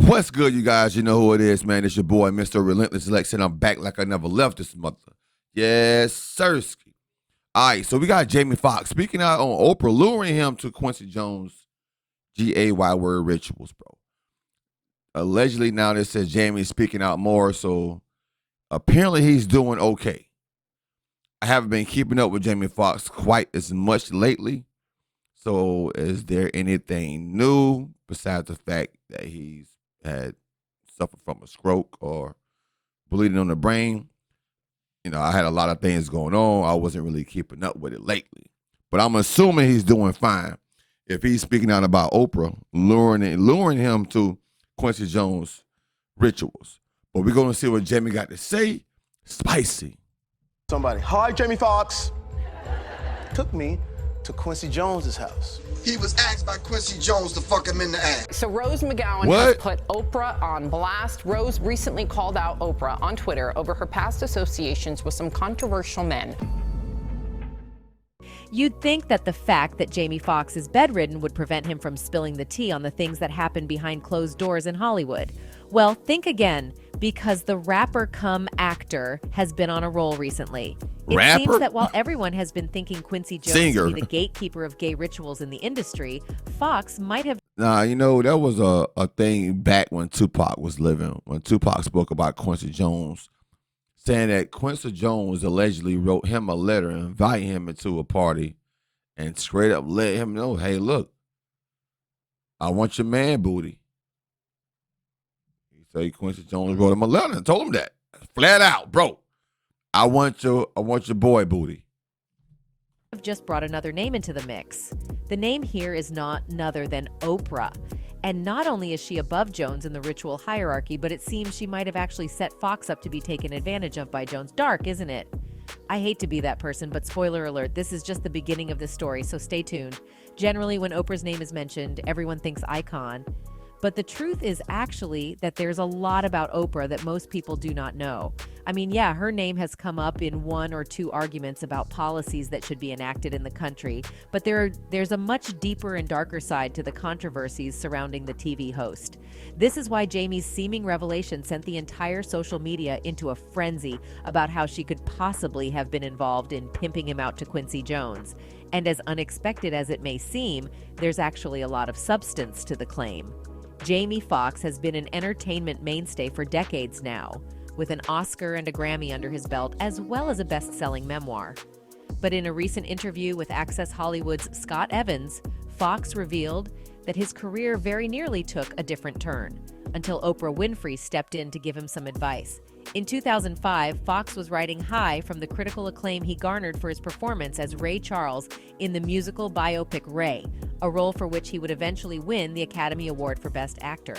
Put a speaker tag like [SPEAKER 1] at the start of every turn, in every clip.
[SPEAKER 1] What's good, you guys? You know who it is, man. It's your boy, Mr. Relentless Lex, and I'm back like I never left this mother. Yes, sirski. All right, so we got Jamie Foxx speaking out on Oprah, luring him to Quincy Jones' GAY word rituals, bro. Allegedly, now this says Jamie's speaking out more, so apparently he's doing okay. I haven't been keeping up with Jamie Foxx quite as much lately. So is there anything new besides the fact that he's had suffered from a stroke or bleeding on the brain? You know, I had a lot of things going on. I wasn't really keeping up with it lately. But I'm assuming he's doing fine if he's speaking out about Oprah, luring him to Quincy Jones' rituals. But we're going to see what Jamie got to say. Spicy.
[SPEAKER 2] Somebody, hi, Jamie Foxx. Took me to Quincy Jones's house.
[SPEAKER 3] He was asked by Quincy Jones to fuck him in the ass.
[SPEAKER 4] So Rose McGowan has put Oprah on blast. Rose recently called out Oprah on Twitter over her past associations with some controversial men.
[SPEAKER 5] You'd think that the fact that Jamie Foxx is bedridden would prevent him from spilling the tea on the things that happen behind closed doors in Hollywood. Well, think again, because the rapper cum actor has been on a roll recently. It seems that while everyone has been thinking Quincy Jones to be the gatekeeper of gay rituals in the industry, Foxx might have...
[SPEAKER 1] Nah, you know, that was a thing back when Tupac was living, when Tupac spoke about Quincy Jones, saying that Quincy Jones allegedly wrote him a letter inviting him into a party and straight up let him know, hey, look, I want your man booty. He said Quincy Jones wrote him a letter and told him that. Flat out, bro. I want your boy booty.
[SPEAKER 5] I've just brought another name into the mix. The name here is none other than Oprah. And not only is she above Jones in the ritual hierarchy, but it seems she might have actually set Foxx up to be taken advantage of by Jones. Dark, isn't it? I hate to be that person, but spoiler alert, this is just the beginning of the story, so stay tuned. Generally, when Oprah's name is mentioned, everyone thinks icon. But the truth is actually that there's a lot about Oprah that most people do not know. I mean, yeah, her name has come up in one or two arguments about policies that should be enacted in the country, but there's a much deeper and darker side to the controversies surrounding the TV host. This is why Jamie's seeming revelation sent the entire social media into a frenzy about how she could possibly have been involved in pimping him out to Quincy Jones. And as unexpected as it may seem, there's actually a lot of substance to the claim. Jamie Foxx has been an entertainment mainstay for decades now, with an Oscar and a Grammy under his belt, as well as a best-selling memoir. But in a recent interview with Access Hollywood's Scott Evans, Foxx revealed that his career very nearly took a different turn, until Oprah Winfrey stepped in to give him some advice. In 2005, Foxx was riding high from the critical acclaim he garnered for his performance as Ray Charles in the musical biopic Ray, a role for which he would eventually win the Academy Award for Best Actor.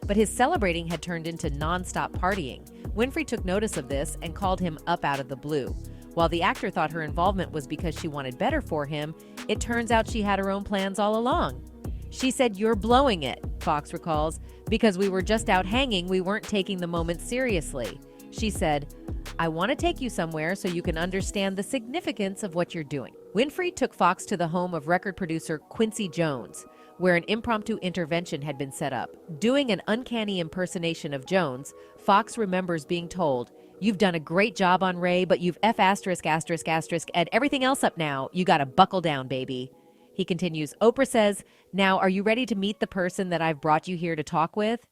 [SPEAKER 5] But his celebrating had turned into non-stop partying. Winfrey took notice of this and called him up out of the blue. While the actor thought her involvement was because she wanted better for him, it turns out she had her own plans all along. She said, "You're blowing it," Foxx recalls, "because we were just out hanging, we weren't taking the moment seriously." She said, "I want to take you somewhere so you can understand the significance of what you're doing." Winfrey took Foxx to the home of record producer Quincy Jones, where an impromptu intervention had been set up. Doing an uncanny impersonation of Jones, Foxx remembers being told, "You've done a great job on Ray, but you've F*** and everything else up now. You gotta buckle down, baby." He continues, Oprah says, "Now, are you ready to meet the person that I've brought you here to talk with?"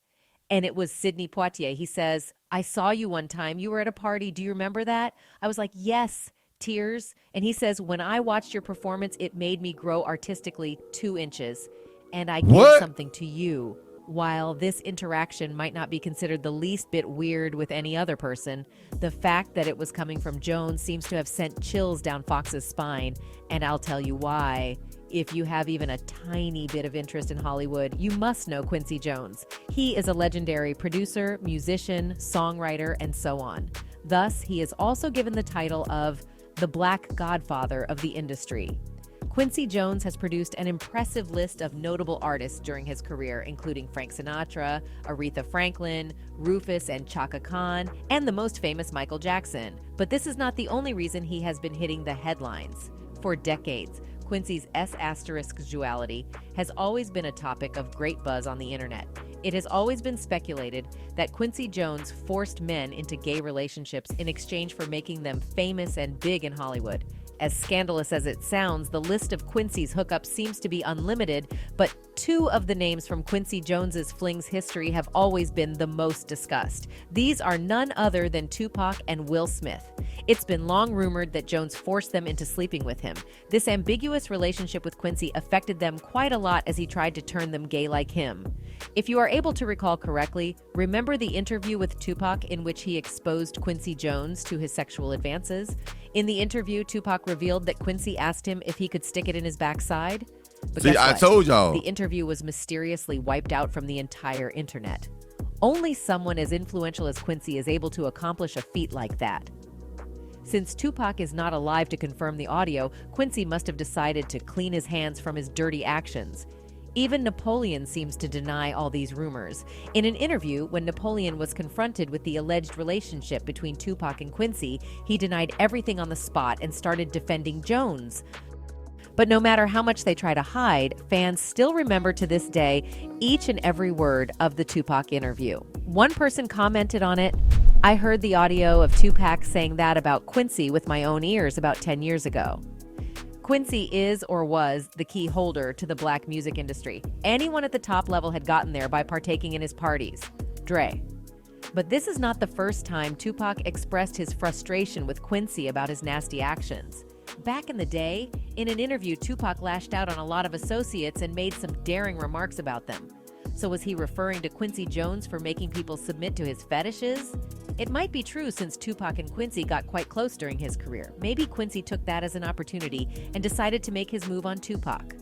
[SPEAKER 5] And it was Sidney Poitier. He says, "I saw you one time. You were at a party. Do you remember that?" I was like, "Yes," tears. And he says, "When I watched your performance, it made me grow artistically 2 inches. And I gave something to you." While this interaction might not be considered the least bit weird with any other person, the fact that it was coming from Jones seems to have sent chills down Foxx's spine. And I'll tell you why. If you have even a tiny bit of interest in Hollywood, you must know Quincy Jones. He is a legendary producer, musician, songwriter, and so on. Thus, he is also given the title of the Black Godfather of the industry. Quincy Jones has produced an impressive list of notable artists during his career, including Frank Sinatra, Aretha Franklin, Rufus and Chaka Khan, and the most famous Michael Jackson. But this is not the only reason he has been hitting the headlines. For decades, Quincy's S** duality has always been a topic of great buzz on the internet. It has always been speculated that Quincy Jones forced men into gay relationships in exchange for making them famous and big in Hollywood. As scandalous as it sounds, the list of Quincy's hookups seems to be unlimited, but two of the names from Quincy Jones's flings history have always been the most discussed. These are none other than Tupac and Will Smith. It's been long rumored that Jones forced them into sleeping with him. This ambiguous relationship with Quincy affected them quite a lot as he tried to turn them gay like him. If you are able to recall correctly, remember the interview with Tupac in which he exposed Quincy Jones to his sexual advances? In the interview, Tupac revealed that Quincy asked him if he could stick it in his backside. But
[SPEAKER 1] See,
[SPEAKER 5] guess
[SPEAKER 1] I
[SPEAKER 5] what?
[SPEAKER 1] told y'all.
[SPEAKER 5] The interview was mysteriously wiped out from the entire internet. Only someone as influential as Quincy is able to accomplish a feat like that. Since Tupac is not alive to confirm the audio, Quincy must have decided to clean his hands from his dirty actions. Even Napoleon seems to deny all these rumors. In an interview, when Napoleon was confronted with the alleged relationship between Tupac and Quincy, he denied everything on the spot and started defending Jones. But no matter how much they try to hide, fans still remember to this day each and every word of the Tupac interview. One person commented on it, "I heard the audio of Tupac saying that about Quincy with my own ears about 10 years ago." Quincy is or was the key holder to the black music industry. Anyone at the top level had gotten there by partaking in his parties. Dre. But this is not the first time Tupac expressed his frustration with Quincy about his nasty actions. Back in the day, in an interview, Tupac lashed out on a lot of associates and made some daring remarks about them. So was he referring to Quincy Jones for making people submit to his fetishes? It might be true since Tupac and Quincy got quite close during his career. Maybe Quincy took that as an opportunity and decided to make his move on Tupac.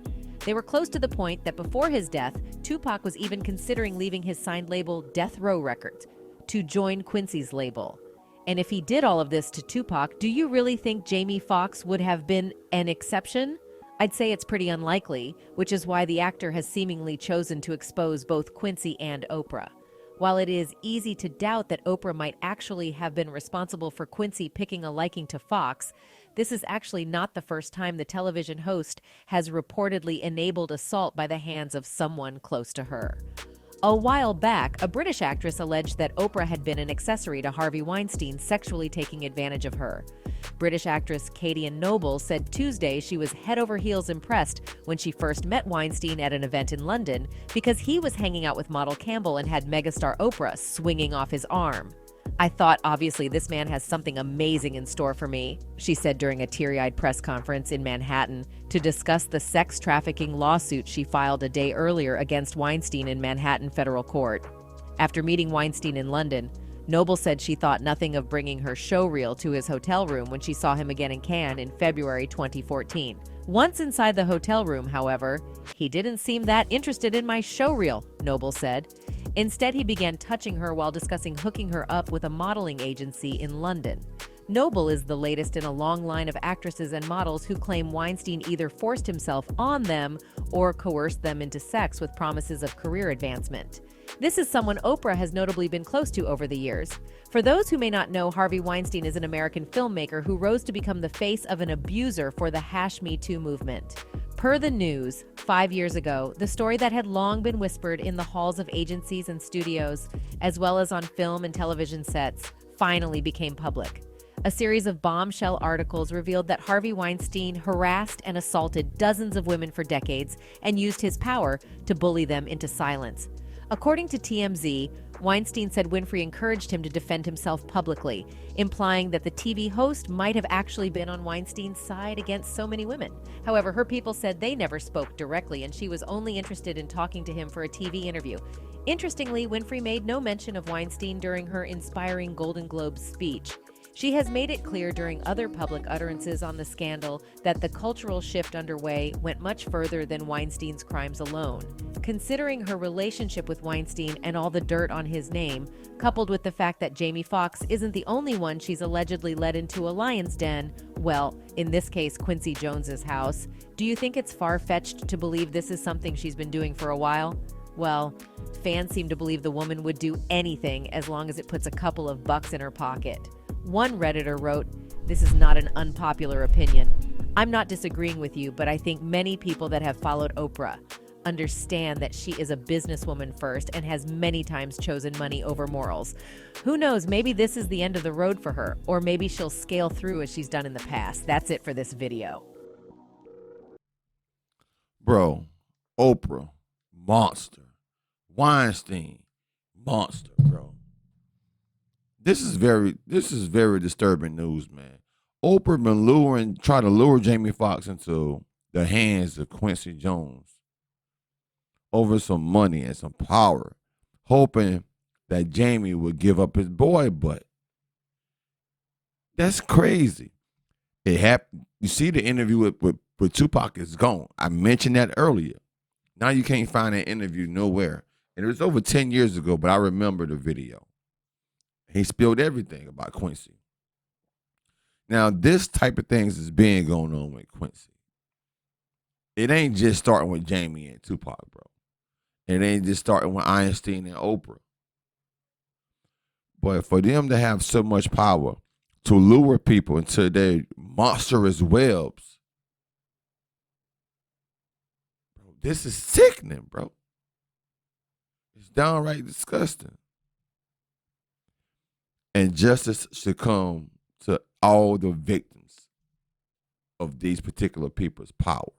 [SPEAKER 5] They were close to the point that before his death, Tupac was even considering leaving his signed label Death Row Records to join Quincy's label. And if he did all of this to Tupac, do you really think Jamie Foxx would have been an exception? I'd say it's pretty unlikely, which is why the actor has seemingly chosen to expose both Quincy and Oprah. While it is easy to doubt that Oprah might actually have been responsible for Quincy picking a liking to Foxx, this is actually not the first time the television host has reportedly enabled assault by the hands of someone close to her. A while back, a British actress alleged that Oprah had been an accessory to Harvey Weinstein, sexually taking advantage of her. British actress Katie Noble said Tuesday she was head over heels impressed when she first met Weinstein at an event in London because he was hanging out with model Campbell and had megastar Oprah swinging off his arm. "I thought, obviously, this man has something amazing in store for me," she said during a teary-eyed press conference in Manhattan to discuss the sex trafficking lawsuit she filed a day earlier against Weinstein in Manhattan federal court. After meeting Weinstein in London, Noble said she thought nothing of bringing her showreel to his hotel room when she saw him again in Cannes in February 2014. Once inside the hotel room, however, "He didn't seem that interested in my showreel," Noble said. Instead, he began touching her while discussing hooking her up with a modeling agency in London. Noble is the latest in a long line of actresses and models who claim Weinstein either forced himself on them or coerced them into sex with promises of career advancement. This is someone Oprah has notably been close to over the years. For those who may not know, Harvey Weinstein is an American filmmaker who rose to become the face of an abuser for the #MeToo movement. Per the news, 5 years ago, the story that had long been whispered in the halls of agencies and studios, as well as on film and television sets, finally became public. A series of bombshell articles revealed that Harvey Weinstein harassed and assaulted dozens of women for decades and used his power to bully them into silence. According to TMZ, Weinstein said Winfrey encouraged him to defend himself publicly, implying that the TV host might have actually been on Weinstein's side against so many women. However, her people said they never spoke directly and she was only interested in talking to him for a TV interview. Interestingly, Winfrey made no mention of Weinstein during her inspiring Golden Globes speech. She has made it clear during other public utterances on the scandal that the cultural shift underway went much further than Weinstein's crimes alone. Considering her relationship with Weinstein and all the dirt on his name, coupled with the fact that Jamie Foxx isn't the only one she's allegedly led into a lion's den, well, in this case, Quincy Jones's house, do you think it's far-fetched to believe this is something she's been doing for a while? Well, fans seem to believe the woman would do anything as long as it puts a couple of bucks in her pocket. One Redditor wrote, "This is not an unpopular opinion. I'm not disagreeing with you, but I think many people that have followed Oprah, understand that she is a businesswoman first and has many times chosen money over morals. Who knows, maybe this is the end of the road for her, or maybe she'll scale through as she's done in the past. That's it for this video.
[SPEAKER 1] Bro, Oprah, monster. Weinstein, monster, bro. This is very disturbing news, man. Oprah been trying to lure Jamie Foxx into the hands of Quincy Jones over some money and some power, hoping that Jamie would give up his boy butt. That's crazy. It happened. You see the interview with Tupac is gone. I mentioned that earlier. Now you can't find that interview nowhere. And it was over 10 years ago, but I remember the video. He spilled everything about Quincy. Now, this type of things is being going on with Quincy. It ain't just starting with Jamie and Tupac, bro. It ain't just starting with Einstein and Oprah. But for them to have so much power to lure people into their monstrous webs, bro, this is sickening, bro. It's downright disgusting. And justice should come to all the victims of these particular people's powers.